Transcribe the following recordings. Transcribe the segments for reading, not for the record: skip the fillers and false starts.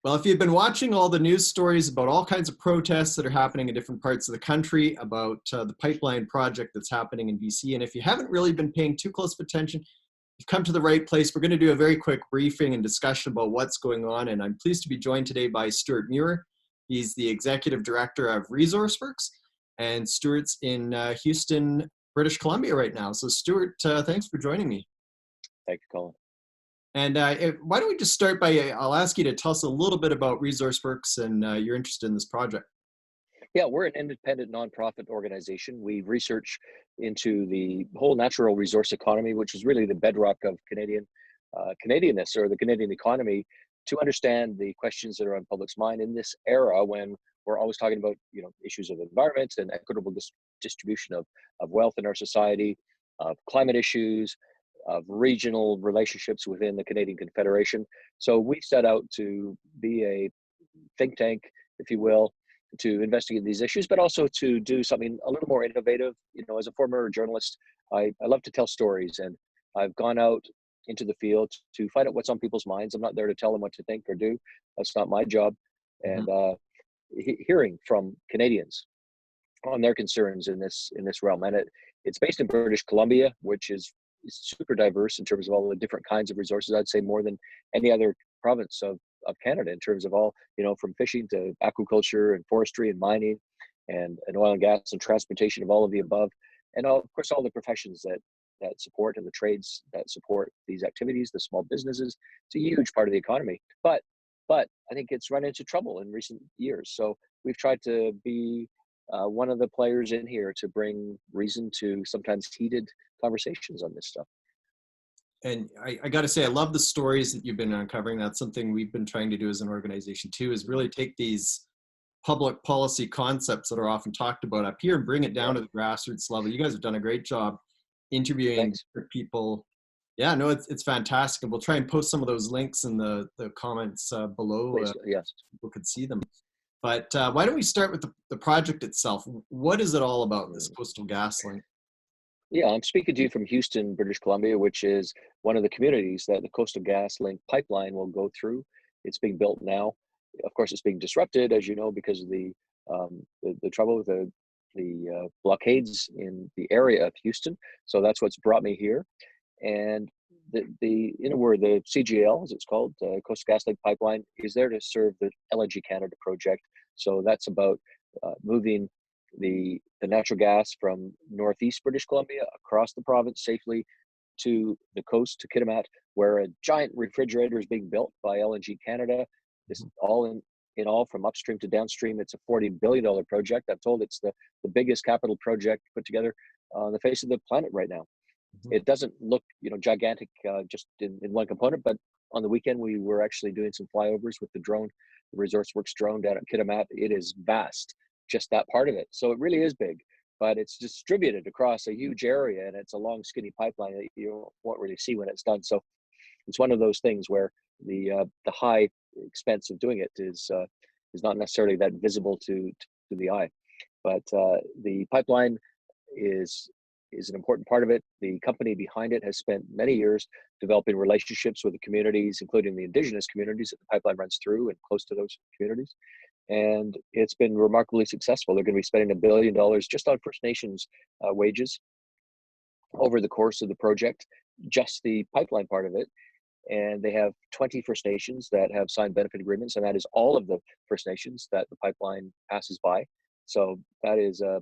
Well, if you've been watching all the news stories about all kinds of protests that are happening in different parts of the country, about the pipeline project that's happening in BC, and if you haven't really been paying too close of attention, you've come to the right place. We're going to do a very quick briefing and discussion about what's going on, and I'm pleased to be joined today by Stewart Muir. He's the Executive Director of ResourceWorks, and Stewart's in Houston, British Columbia right now. So Stewart, thanks for joining me. Thank you, Colin. And why don't we just start by, I'll ask you to tell us a little bit about ResourceWorks and your interest in this project. Yeah, we're an independent nonprofit organization. We research into the whole natural resource economy, which is really the bedrock of Canadianness or the Canadian economy, to understand the questions that are on public's mind in this era when we're always talking about issues of environment and equitable distribution of wealth in our society, of climate issues, of regional relationships within the Canadian Confederation. So we set out to be a think tank, if you will, to investigate these issues, but also to do something a little more innovative. As a former journalist, I love to tell stories, and I've gone out into the field to find out what's on people's minds. I'm not there to tell them what to think or do. That's not my job. And hearing from Canadians on their concerns in this realm. And it's based in British Columbia, which is super diverse in terms of all the different kinds of resources. I'd say more than any other province of Canada in terms of all, from fishing to aquaculture and forestry and mining and oil and gas and transportation of all of the above. And of course, all the professions that support and the trades that support these activities, the small businesses. It's a huge part of the economy. But I think it's run into trouble in recent years. So we've tried to be one of the players in here to bring reason to sometimes heated conversations on this stuff. And I got to say, I love the stories that you've been uncovering. That's something we've been trying to do as an organization too, is really take these public policy concepts that are often talked about up here and bring it down to the grassroots level. You guys have done a great job interviewing people. Yeah, no, it's fantastic. And we'll try and post some of those links in the comments below. Yes. People could see them. But why don't we start with the project itself? What is it all about, this Coastal GasLink? Yeah, I'm speaking to you from Houston, British Columbia, which is one of the communities that the Coastal GasLink pipeline will go through. It's being built now. Of course, it's being disrupted, as you know, because of the trouble with the blockades in the area of Houston. So that's what's brought me here. And the CGL, as it's called, Coastal GasLink pipeline, is there to serve the LNG Canada project. So that's about moving the natural gas from northeast British Columbia across the province safely to the coast, to Kitimat, where a giant refrigerator is being built by LNG Canada. This is all in all, from upstream to downstream. It's a $40 billion project. I'm told it's the biggest capital project put together on the face of the planet right now. It doesn't look gigantic just in one component, but on the weekend we were actually doing some flyovers with the drone, the ResourceWorks drone down at Kitimat. It is vast, just that part of it. So it really is big, but it's distributed across a huge area, and it's a long, skinny pipeline that you won't really see when it's done. So it's one of those things where the high expense of doing it is not necessarily that visible to the eye. But the pipeline is an important part of it. The company behind it has spent many years developing relationships with the communities, including the Indigenous communities that the pipeline runs through and close to those communities. And it's been remarkably successful. They're going to be spending $1 billion just on First Nations wages over the course of the project, just the pipeline part of it. And they have 20 First Nations that have signed benefit agreements, and that is all of the First Nations that the pipeline passes by. So that is a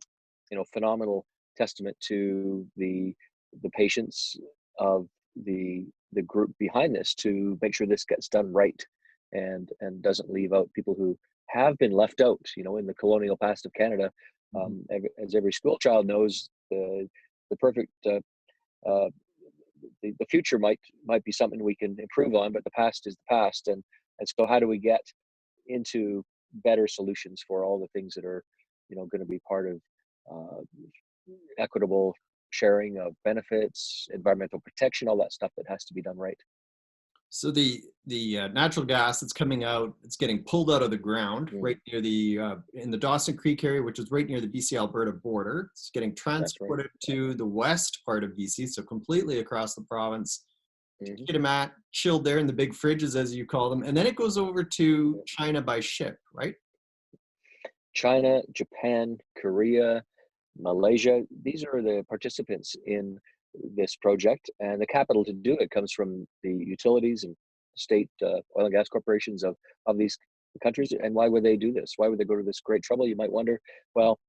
phenomenal testament to the patience of the group behind this to make sure this gets done right and doesn't leave out people who have been left out, in the colonial past of Canada. As every school child knows, the perfect the future might be something we can improve on, but the past is the past. And so how do we get into better solutions for all the things that are going to be part of equitable sharing of benefits, environmental protection, all that stuff that has to be done right. So the natural gas that's coming out, it's getting pulled out of the ground right near in the Dawson Creek area, which is right near the BC-Alberta border. It's getting transported to the west part of BC, so completely across the province, Hmm. Kitimat, chilled there in the big fridges, as you call them, and then it goes over to China by ship, right? China, Japan, Korea, Malaysia, these are the participants in this project, and the capital to do it comes from the utilities and state oil and gas corporations of these countries. And why would they do this? Why would they go to this great trouble? You might wonder. Well,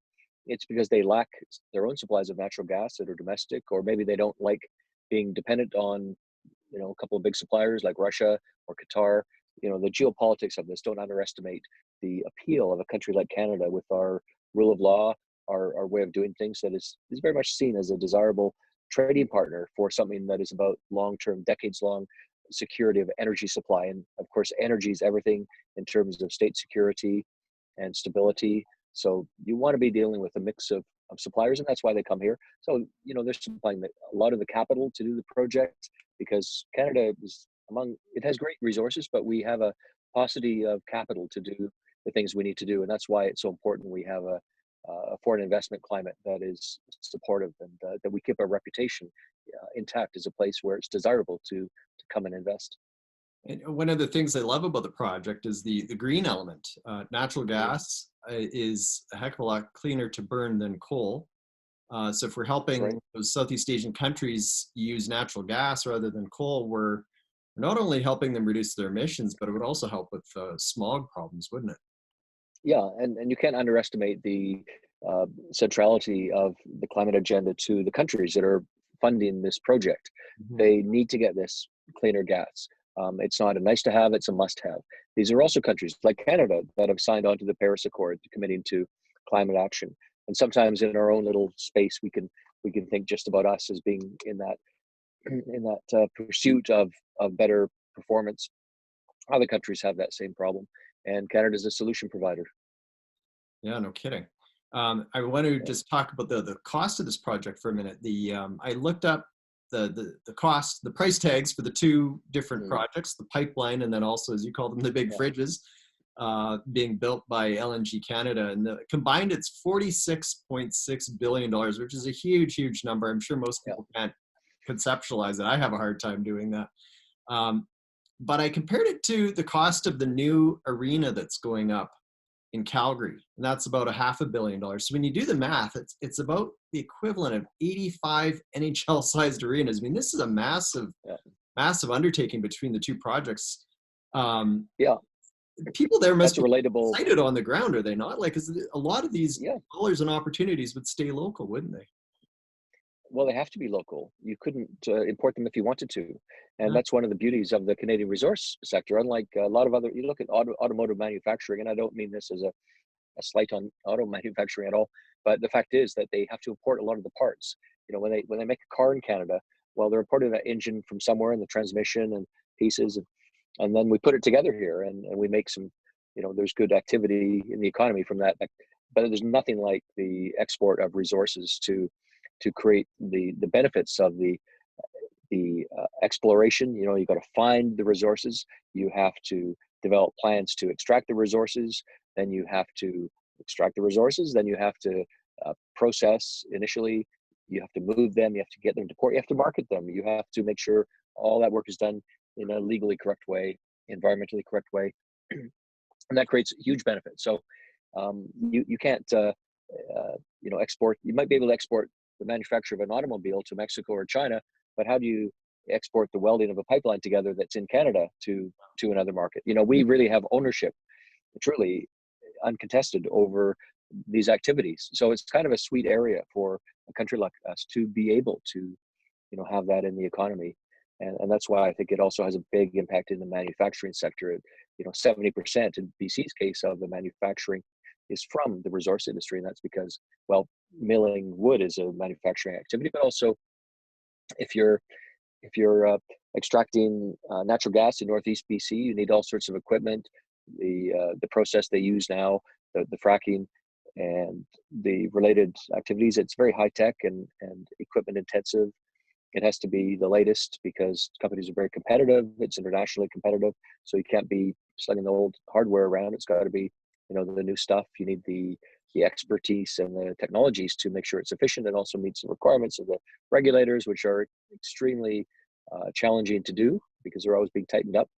it's because they lack their own supplies of natural gas that are domestic, or maybe they don't like being dependent on a couple of big suppliers like Russia or Qatar. The geopolitics of this, don't underestimate the appeal of a country like Canada with our rule of law, our way of doing things that is very much seen as a desirable trading partner for something that is about long-term, decades-long security of energy supply. And of course, energy is everything in terms of state security and stability. So you want to be dealing with a mix of suppliers, and that's why they come here. So, they're supplying a lot of the capital to do the project, because Canada is it has great resources, but we have a paucity of capital to do the things we need to do. And that's why it's so important we have a foreign investment climate that is supportive, and that we keep our reputation intact as a place where it's desirable to come and invest. And one of the things I love about the project is the green element. Natural Mm, gas is a heck of a lot cleaner to burn than coal. So if we're that's right. helping those Southeast Asian countries use natural gas rather than coal, we're not only helping them reduce their emissions, but it would also help with smog problems, wouldn't it? Yeah, and you can't underestimate the centrality of the climate agenda to the countries that are funding this project. Mhm. They need to get this cleaner gas. It's not a nice to have; it's a must have. These are also countries like Canada that have signed on to the Paris Accord, committing to climate action. And sometimes in our own little space, we can think just about us as being in that pursuit of better performance. Other countries have that same problem, and Canada is a solution provider. Yeah, no kidding. I want to Yeah. just talk about the cost of this project for a minute. I looked up the cost, the price tags for the two different Mm, projects, the pipeline, and then also, as you call them, the big yeah. fridges being built by LNG Canada. And combined, it's $46.6 billion, which is a huge, huge number. I'm sure most Yeah. people can't conceptualize it. I have a hard time doing that. Um, but I compared it to the cost of the new arena that's going up in Calgary, and that's about a $500 million. So when you do the math, it's about the equivalent of 85 NHL-sized arenas. I mean, this is a massive, Yeah. massive undertaking between the two projects. Um, Yeah. People there must That's a be relatable. excited on the ground, are they not? Like, 'cause a lot of these Yeah. dollars and opportunities would stay local, wouldn't they? Well, they have to be local. You couldn't import them if you wanted to, and Yeah. that's one of the beauties of the Canadian resource sector. Unlike a lot of other, you look at automotive manufacturing, and I don't mean this as a slight on auto manufacturing at all, but the fact is that they have to import a lot of the parts. When they make a car in Canada, well, they're importing that engine from somewhere, and the transmission and pieces, and then we put it together here, and we make some. There's good activity in the economy from that, but there's nothing like the export of resources to create the benefits of the exploration. You got to find the resources. You have to develop plans to extract the resources. Then you have to extract the resources. Then you have to process initially. You have to move them. You have to get them to port. You have to market them. You have to make sure all that work is done in a legally correct way, environmentally correct way, and that creates huge benefits. So you can't export. You might be able to export the manufacture of an automobile to Mexico or China, but how do you export the welding of a pipeline together that's in Canada to another market? We really have ownership, truly uncontested, over these activities. So it's kind of a sweet area for a country like us to be able to have that in the economy. And that's why I think it also has a big impact in the manufacturing sector. 70% in BC's case of the manufacturing is from the resource industry, and that's because, well, milling wood is a manufacturing activity, but also if you're extracting natural gas in Northeast BC, you need all sorts of equipment. The process they use now, the fracking and the related activities, it's very high tech and equipment intensive. It has to be the latest because companies are very competitive. It's internationally competitive, so you can't be slinging the old hardware around. It's got to be, the new stuff. You need the expertise and the technologies to make sure it's efficient and also meets the requirements of the regulators, which are extremely challenging to do because they're always being tightened up,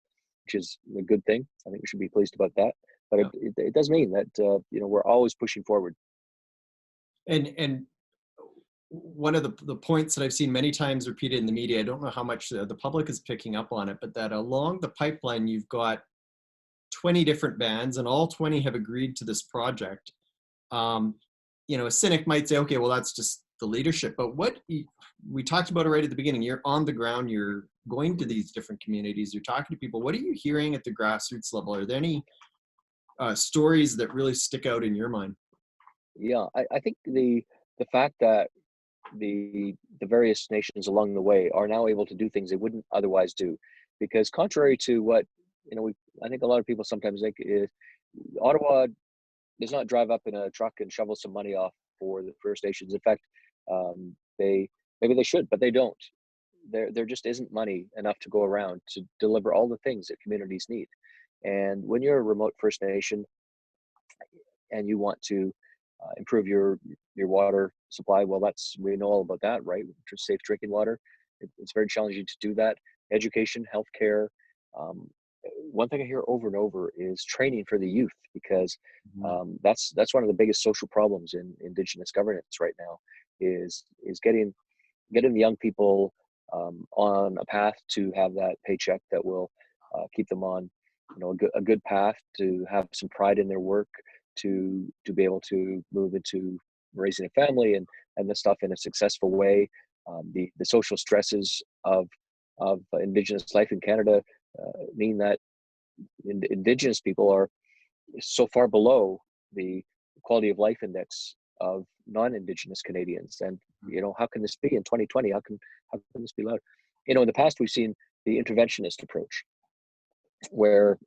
which is a good thing. I think we should be pleased about that. But Yeah. it does mean that we're always pushing forward. And one of the points that I've seen many times repeated in the media, I don't know how much the public is picking up on it, but that along the pipeline, you've got 20 different bands and all 20 have agreed to this project. A cynic might say, okay, well, that's just the leadership. But we talked about it right at the beginning, you're on the ground, you're going to these different communities, you're talking to people. What are you hearing at the grassroots level? Are there any stories that really stick out in your mind? Yeah, I think the fact that the various nations along the way are now able to do things they wouldn't otherwise do, because contrary to what I think a lot of people sometimes think is Ottawa does not drive up in a truck and shovel some money off for the First Nations. In fact, they maybe they should, but they don't. There just isn't money enough to go around to deliver all the things that communities need. And when you're a remote First Nation and you want to improve your water supply, well, we know all about that, right? Safe drinking water. It's very challenging to do that. Education, healthcare. One thing I hear over and over is training for the youth, because that's one of the biggest social problems in Indigenous governance right now is getting the young people on a path to have that paycheck that will keep them on a good path, to have some pride in their work, to be able to move into raising a family and this stuff in a successful way. The social stresses of Indigenous life in Canada mean that Indigenous people are so far below the quality of life index of non-Indigenous Canadians. And how can this be in 2020? How can this be allowed? In the past we've seen the interventionist approach, where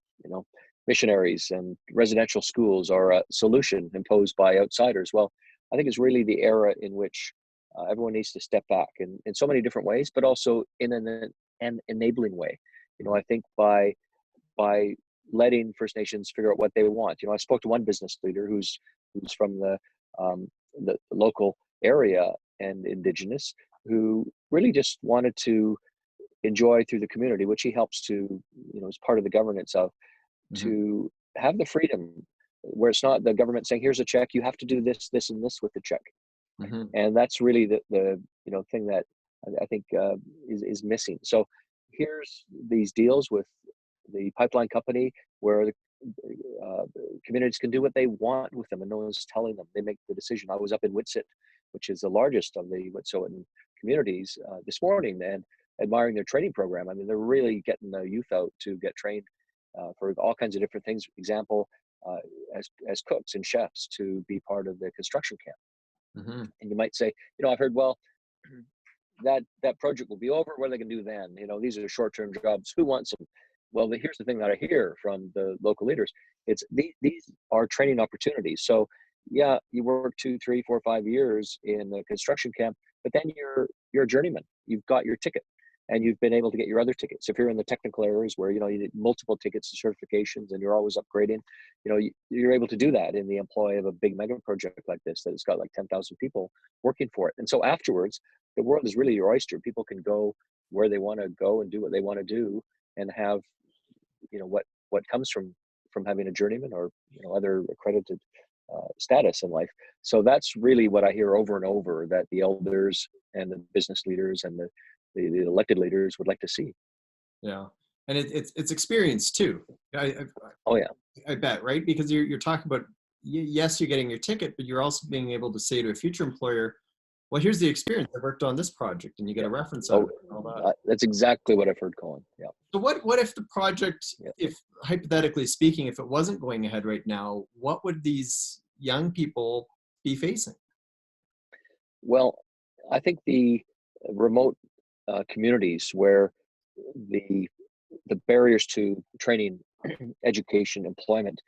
missionaries and residential schools are a solution imposed by outsiders. Well, I think it's really the era in which everyone needs to step back in so many different ways, but also in an enabling way. I think by letting First Nations figure out what they want. I spoke to one business leader who's from the local area and Indigenous, who really just wanted to enjoy through the community, which he helps to, as part of the governance of, to have the freedom where it's not the government saying, here's a check, you have to do this, this, and this with the check. And that's really the thing that I think is missing. So here's these deals with the pipeline company where the communities can do what they want with them and no one's telling them. They make the decision. I was up in Wetsuweten, which is the largest of the Wetsuweten communities this morning, and admiring their training program. I mean, they're really getting the youth out to get trained for all kinds of different things. Example, as cooks and chefs to be part of the construction camp. And you might say, I've heard, well, that project will be over. What are they going to do then? These are short-term jobs. Who wants them? Well, here's the thing that I hear from the local leaders. It's these are training opportunities. So yeah, you work 2, 3, 4, 5 years in the construction camp, but then you're a journeyman. You've got your ticket and you've been able to get your other tickets. If you're in the technical areas where, you need multiple tickets and certifications and you're always upgrading, you're able to do that in the employ of a big mega project like this, that has got like 10,000 people working for it. And so afterwards, the world is really your oyster. People can go where they want to go and do what they want to do and have, what comes from having a journeyman or, other accredited status in life. So that's really what I hear over and over, that the elders and the business leaders and the elected leaders would like to see. Yeah, and it's experience too. Oh yeah, I bet, right? Because you're talking about, yes, you're getting your ticket, but you're also being able to say to a future employer, well, here's the experience. I worked on this project, and you get a reference out of it and all that. That's exactly what I've heard, Colin. Yeah. So what if the project, if hypothetically speaking, if it wasn't going ahead right now, what would these young people be facing? Well, I think the remote communities where the barriers to training, education, employment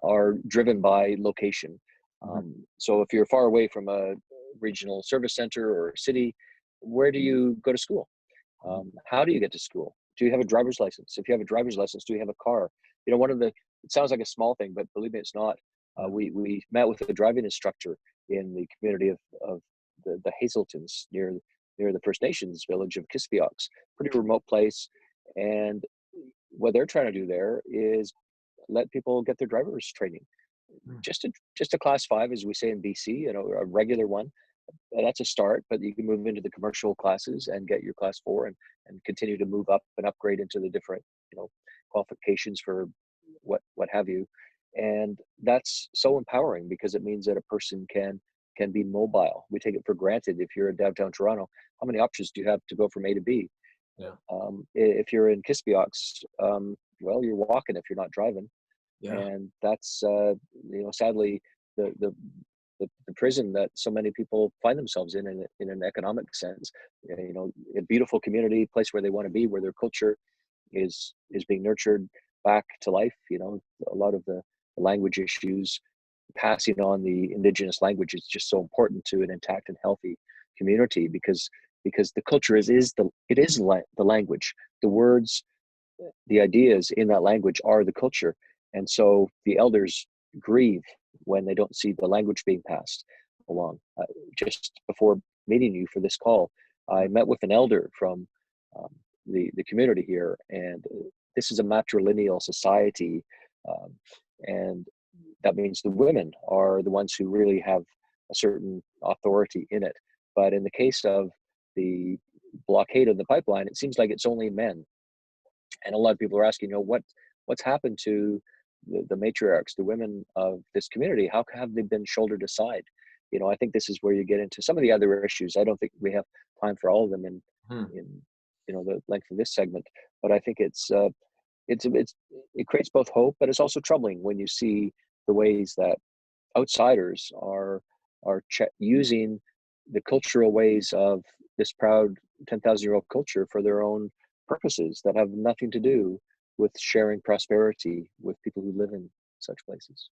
are driven by location. So if you're far away from a regional service center or a city, where do you go to school? How do you get to school? Do you have a driver's license? If you have a driver's license, do you have a car? It sounds like a small thing, but believe me, it's not. We met with a driving instructor in the community of the Hazeltons near near the First Nations village of Kispiox, pretty remote place. And what they're trying to do there is let people get their driver's training. Mm. Just a class 5, as we say in BC, a regular one. That's a start, but you can move into the commercial classes and get your class 4 and continue to move up and upgrade into the different, qualifications for what have you. And that's so empowering because it means that a person can be mobile. We take it for granted. If you're in downtown Toronto, how many options do you have to go from A to B? Yeah. If you're in Kispiox, well, you're walking if you're not driving. Yeah. And that's sadly the prison that so many people find themselves in an economic sense. A beautiful community, place where they want to be, where their culture is being nurtured back to life. A lot of the language issues, passing on the indigenous language is just so important to an intact and healthy community, because the culture is the language. The words, the ideas in that language are the culture. And so the elders grieve when they don't see the language being passed along. Just before meeting you for this call, I met with an elder from the community here, and this is a matrilineal society, and that means the women are the ones who really have a certain authority in it. But in the case of the blockade of the pipeline, it seems like it's only men. And a lot of people are asking, what's happened to the matriarchs, the women of this community? How have they been shouldered aside? I think this is where you get into some of the other issues. I don't think we have time for all of them in the length of this segment, but I think it creates both hope, but it's also troubling when you see the ways that outsiders are using the cultural ways of this proud 10,000-year-old culture for their own purposes that have nothing to do with sharing prosperity with people who live in such places.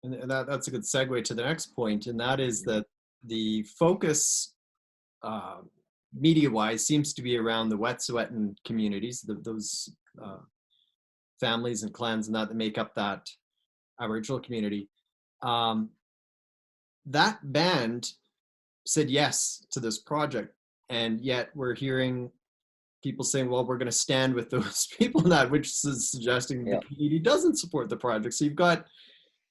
And that's a good segue to the next point, and that is that the focus media-wise seems to be around the Wetsuweten communities, those families and clans and that make up that Aboriginal community. That band said yes to this project, and yet we're hearing people saying, well, we're going to stand with those people in that, which is suggesting the community doesn't support the project. So you've got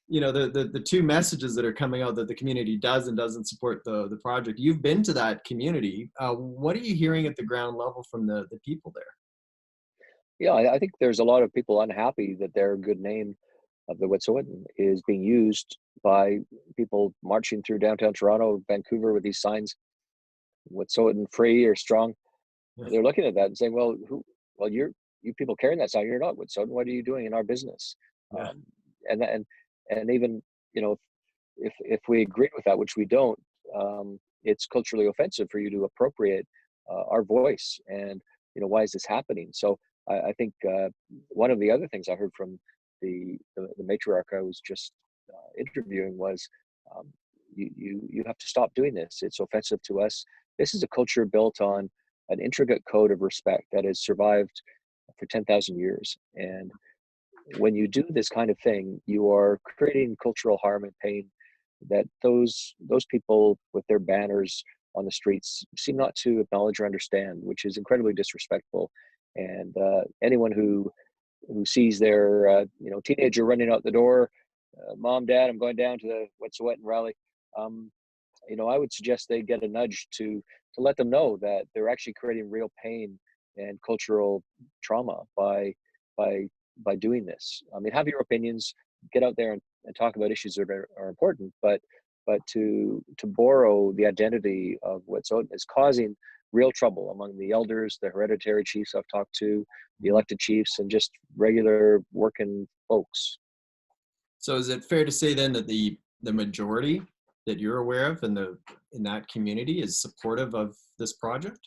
the two messages that are coming out, that the community does and doesn't support the project. You've been to that community. What are you hearing at the ground level from the people there? Yeah, I think there's a lot of people unhappy that their good name of the Wet'suwet'en is being used by people marching through downtown Toronto, Vancouver with these signs, Wet'suwet'en free or strong. Yeah. They're looking at that and saying, well, you people carrying that sign, you're not Wet'suwet'en. What are you doing in our business? Yeah. And even, if we agreed with that, which we don't, it's culturally offensive for you to appropriate our voice. And, why is this happening? So I think one of the other things I heard from the matriarch I was just interviewing was, you have to stop doing this. It's offensive to us. This is a culture built on an intricate code of respect that has survived for 10,000 years. And when you do this kind of thing, you are creating cultural harm and pain that those people with their banners on the streets seem not to acknowledge or understand, which is incredibly disrespectful. And anyone who sees their teenager running out the door, mom, dad, I'm going down to the Wet'suwet'en rally, I would suggest they get a nudge to let them know that they're actually creating real pain and cultural trauma by doing this. I mean, have your opinions, get out there and talk about issues that are important, but to borrow the identity of Wet'suwet'en is causing real trouble among the elders, the hereditary chiefs I've talked to, the elected chiefs, and just regular working folks. So is it fair to say then that the majority that you're aware of in that community is supportive of this project?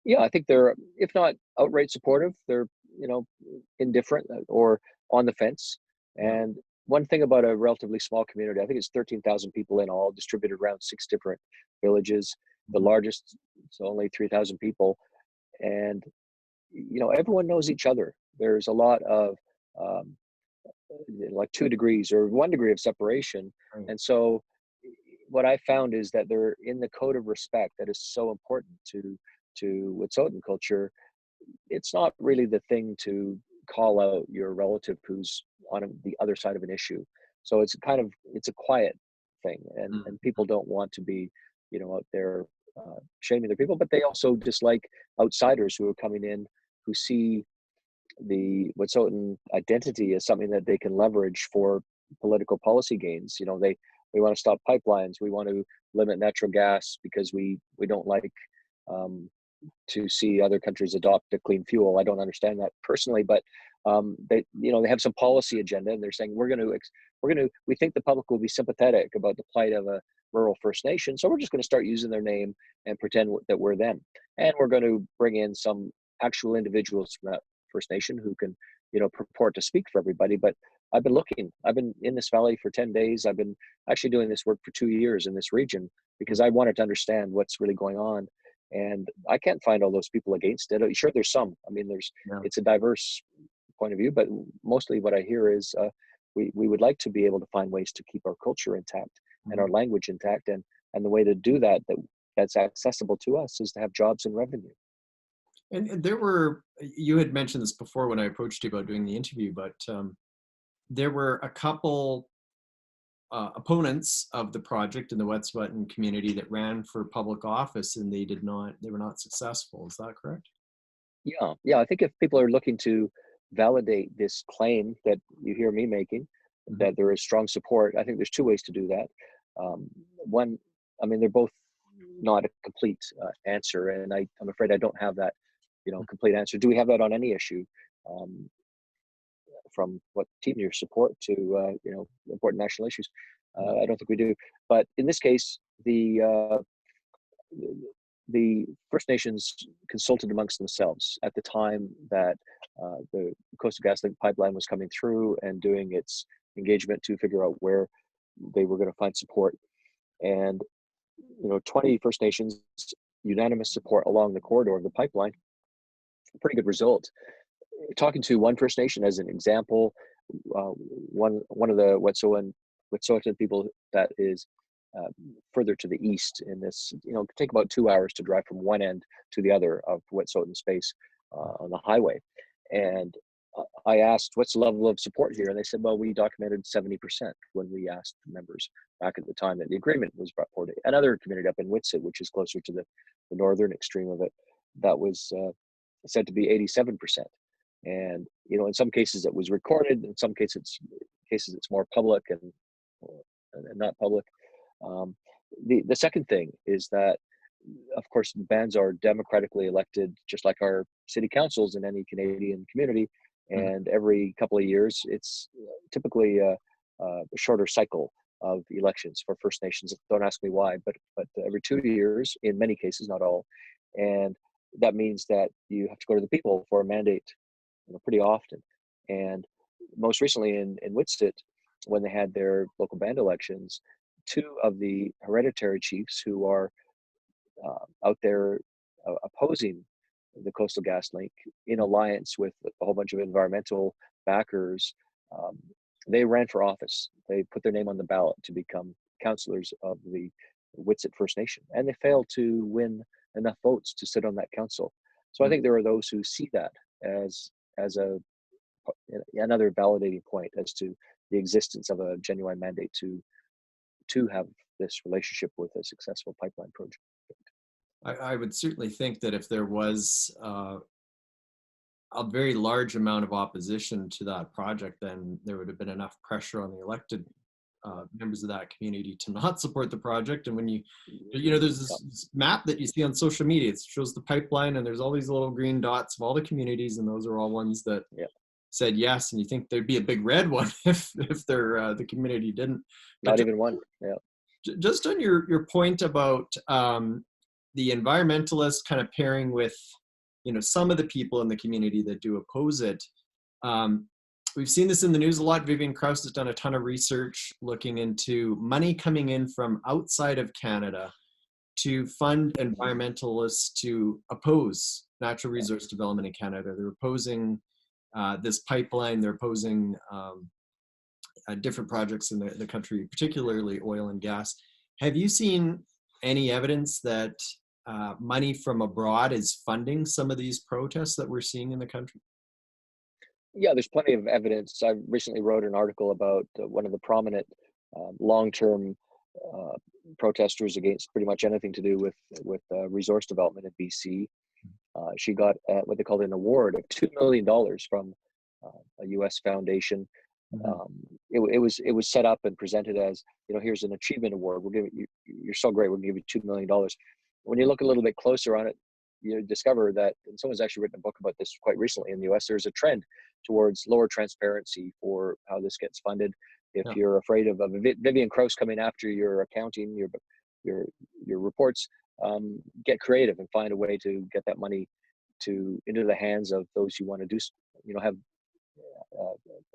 Yeah, I think they're, if not outright supportive, they're indifferent or on the fence. And one thing about a relatively small community, I think it's 13,000 people in all, distributed around 6 different villages. The largest, it's only 3,000 people, and everyone knows each other. There's a lot of like 2 degrees or 1 degree of separation, and so what I found is that they're in the code of respect that is so important to Wet'suweten culture. It's not really the thing to call out your relative who's on the other side of an issue. So it's a quiet thing, and people don't want to be, out there shaming their people, but they also dislike outsiders who are coming in, who see the Wet'suweten identity as something that they can leverage for political policy gains. They want to stop pipelines. We want to limit natural gas because we don't like um, to see other countries adopt a clean fuel. I don't understand that personally, but they have some policy agenda, and they're saying we think the public will be sympathetic about the plight of a rural First Nation, so we're just going to start using their name and pretend that we're them, and we're going to bring in some actual individuals from that First Nation who can, purport to speak for everybody. But I've been in this valley for 10 days. I've been actually doing this work for 2 years in this region because I wanted to understand what's really going on. And I can't find all those people against it. Sure, there's some. I mean, it's a diverse point of view, but mostly what I hear is we would like to be able to find ways to keep our culture intact and our language intact. And the way to do that's accessible to us is to have jobs and revenue. And you had mentioned this before when I approached you about doing the interview, but there were a couple opponents of the project in the Wet'suweten community that ran for public office, and they were not successful. Is that correct? Yeah. I think if people are looking to validate this claim that you hear me making, that there is strong support, I think there's two ways to do that. One, I mean, they're both not a complete answer, and I'm afraid I don't have that, complete answer. Do we have that on any issue? From what team you support to important national issues. I don't think we do. But in this case, the First Nations consulted amongst themselves at the time that the Coastal GasLink pipeline was coming through and doing its engagement to figure out where they were going to find support. And 20 First Nations unanimous support along the corridor of the pipeline. Pretty good result. Talking to one First Nation as an example, one of the Wet'suweten people that is further to the east in this, it could take about 2 hours to drive from one end to the other of Wet'suweten space on the highway. And I asked, what's the level of support here? And they said, well, we documented 70% when we asked members back at the time that the agreement was brought forward. Another community up in Wet'suweten, which is closer to the northern extreme of it, that was said to be 87%. And in some cases it was recorded. In some cases it's more public and not public. The second thing is that, of course, bands are democratically elected, just like our city councils in any Canadian community. And every couple of years, it's typically a shorter cycle of elections for First Nations. Don't ask me why, but every 2 years, in many cases, not all. And that means that you have to go to the people for a mandate, pretty often. And most recently in Wet'suweten, when they had their local band elections, two of the hereditary chiefs who are out there opposing the Coastal GasLink in alliance with a whole bunch of environmental backers, they ran for office. They put their name on the ballot to become councillors of the Wet'suweten First Nation, and they failed to win enough votes to sit on that council. So I think there are those who see that as another validating point as to the existence of a genuine mandate to have this relationship with a successful pipeline project. I would certainly think that if there was a very large amount of opposition to that project, then there would have been enough pressure on the elected members of that community to not support the project. And when there's this map that you see on social media, it shows the pipeline, and there's all these little green dots of all the communities, and those are all ones that said yes. And you think there'd be a big red one if the community didn't. Not even one. Yeah. Just on your point about the environmentalists kind of pairing with some of the people in the community that do oppose it. We've seen this in the news a lot. Vivian Krause has done a ton of research looking into money coming in from outside of Canada to fund environmentalists to oppose natural resource development in Canada. They're opposing this pipeline. They're opposing different projects in the country, particularly oil and gas. Have you seen any evidence that money from abroad is funding some of these protests that we're seeing in the country? Yeah, there's plenty of evidence. I recently wrote an article about one of the prominent long-term uh, protesters against pretty much anything to do with resource development in BC. She got what they called an award of $2 million from a U.S. foundation. Mhm. Um, it was set up and presented as, here's an achievement award. We're giving you, you're so great. We're going to give you $2 million. When you look a little bit closer on it, you discover that, and someone's actually written a book about this quite recently in the U.S. There's a trend towards lower transparency for how this gets funded. If Yeah. you're afraid of Vivian Krause coming after your accounting, your your reports, get creative and find a way to get that money to into the hands of those who want to do, have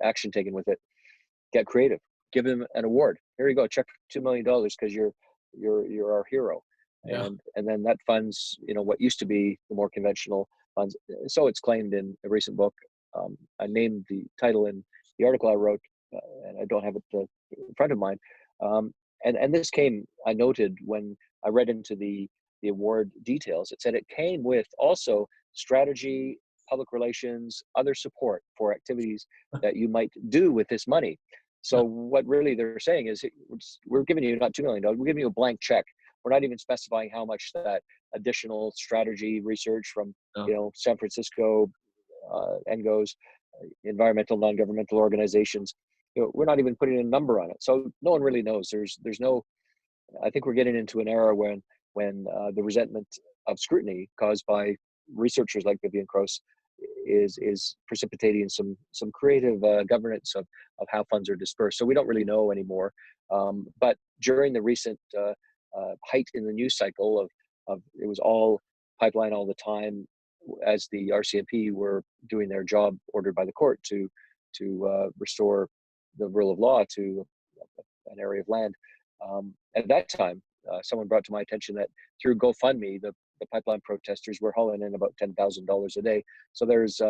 action taken with it. Get creative. Give them an award. Here you go. Check for $2 million because you're our hero. Yeah. And then that funds, what used to be the more conventional funds. So it's claimed in a recent book. I named the title in the article I wrote, and I don't have it in front of mine. And this came, I noted when I read into the award details. It said it came with also strategy, public relations, other support for activities that you might do with this money. So what really they're saying is, we're giving you not $2 million, we're giving you a blank check. We're not even specifying how much that additional strategy research from, Yeah. San Francisco, NGOs, environmental non-governmental organizations. We're not even putting a number on it, so no one really knows. There's no. I think we're getting into an era when the resentment of scrutiny caused by researchers like Vivian Krause is precipitating some creative governance of how funds are dispersed. So we don't really know anymore. But during the recent height in the news cycle of it was all pipeline all the time, as the RCMP were doing their job ordered by the court to restore the rule of law to an area of land. At that time, someone brought to my attention that through GoFundMe, the pipeline protesters were hauling in about $10,000 a day. So there's,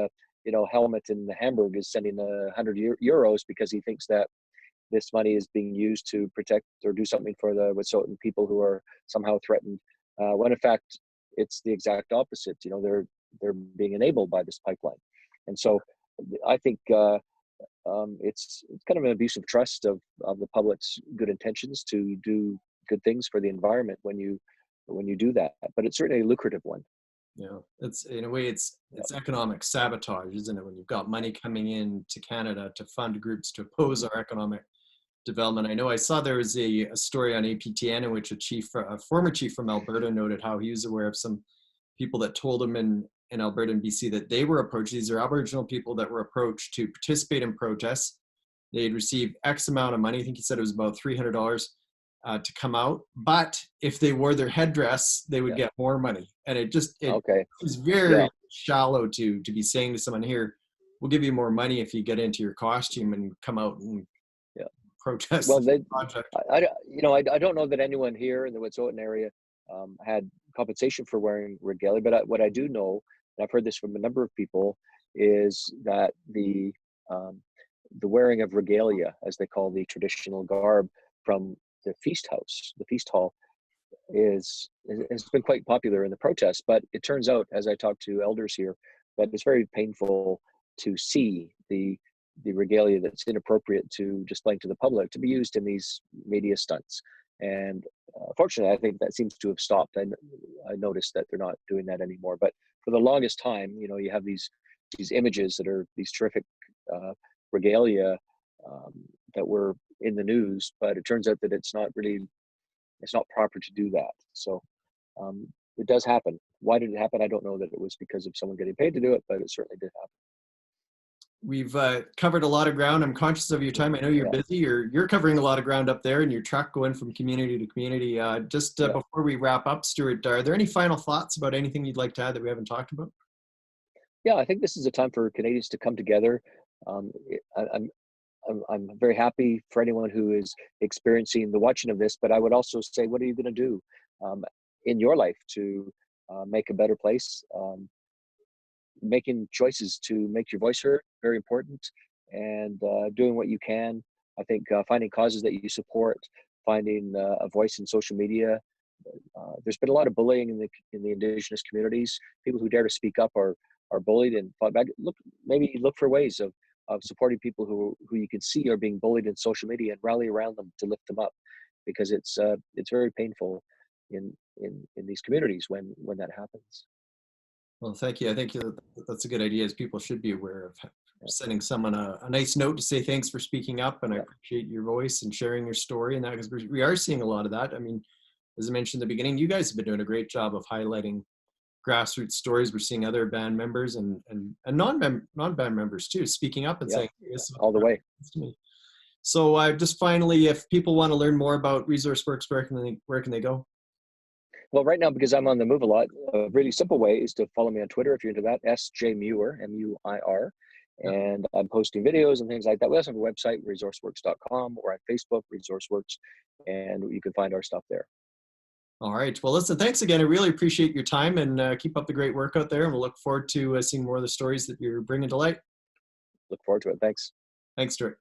Helmut in Hamburg is sending €100 because he thinks that this money is being used to protect or do something for the Wetsuweten people who are somehow threatened. When in fact, it's the exact opposite. They're being enabled by this pipeline, and so I think it's kind of an abuse of trust of the public's good intentions to do good things for the environment when you do that. But it's certainly a lucrative one. Yeah, it's in a way it's Yeah. economic sabotage, isn't it? When you've got money coming in to Canada to fund groups to oppose our economic development. I know I saw there was a story on APTN in which a former chief from Alberta noted how he was aware of some people that told him in Alberta and BC that they were approached. These are Aboriginal people that were approached to participate in protests. They had received X amount of money. I think he said it was about $300 to come out. But if they wore their headdress, they would Yeah. get more money. And it Okay. was Yeah. very shallow to be saying to someone, here, we'll give you more money if you get into your costume and come out and Yeah. protest Well, the project. I don't know that anyone here in the Wet'suwet'en area had compensation for wearing regalia, but what I do know, and I've heard this from a number of people, is that the wearing of regalia, as they call the traditional garb from the feast house, the feast hall, has been quite popular in the protests. But it turns out, as I talk to elders here, that it's very painful to see the regalia that's inappropriate to displaying to the public to be used in these media stunts. And fortunately, I think that seems to have stopped. I noticed that they're not doing that anymore. But for the longest time, you have these images that are these terrific uh, regalia um, that were in the news, but it turns out that it's not proper to do that. So it does happen. Why did it happen? I don't know that it was because of someone getting paid to do it, but it certainly did happen. We've covered a lot of ground. I'm conscious of your time. I know you're Yeah, busy. You're covering a lot of ground up there in your truck going from community to community. Just yeah. before we wrap up, Stewart, are there any final thoughts about anything you'd like to add that we haven't talked about? Yeah, I think this is a time for Canadians to come together. I'm very happy for anyone who is experiencing the watching of this, but I would also say, what are you going to do um, in your life to make a better place? Making choices to make your voice heard, very important, and doing what you can. I think finding causes that you support, finding a voice in social media. There's been a lot of bullying in the Indigenous communities. People who dare to speak up are bullied and fought back. Maybe look for ways of supporting people who you can see are being bullied in social media, and rally around them to lift them up, because it's very painful in these communities when that happens. Well, thank you. I think that's a good idea, as people should be aware of sending someone a nice note to say thanks for speaking up, and I appreciate your voice and sharing your story and that, because we are seeing a lot of that. I mean, as I mentioned in the beginning, you guys have been doing a great job of highlighting grassroots stories. We're seeing other band members and non-band members too speaking up and saying, hey, this is all the way. to me. So just finally, if people want to learn more about ResourceWorks, where can they go? Well, right now, because I'm on the move a lot, a really simple way is to follow me on Twitter if you're into that, SJ Muir, M-U-I-R. And I'm posting videos and things like that. We also have a website, resourceworks.com, or on Facebook, ResourceWorks, and you can find our stuff there. All right. Well, listen, thanks again. I really appreciate your time, and keep up the great work out there. And we'll look forward to seeing more of the stories that you're bringing to light. Look forward to it. Thanks. Thanks, Stuart.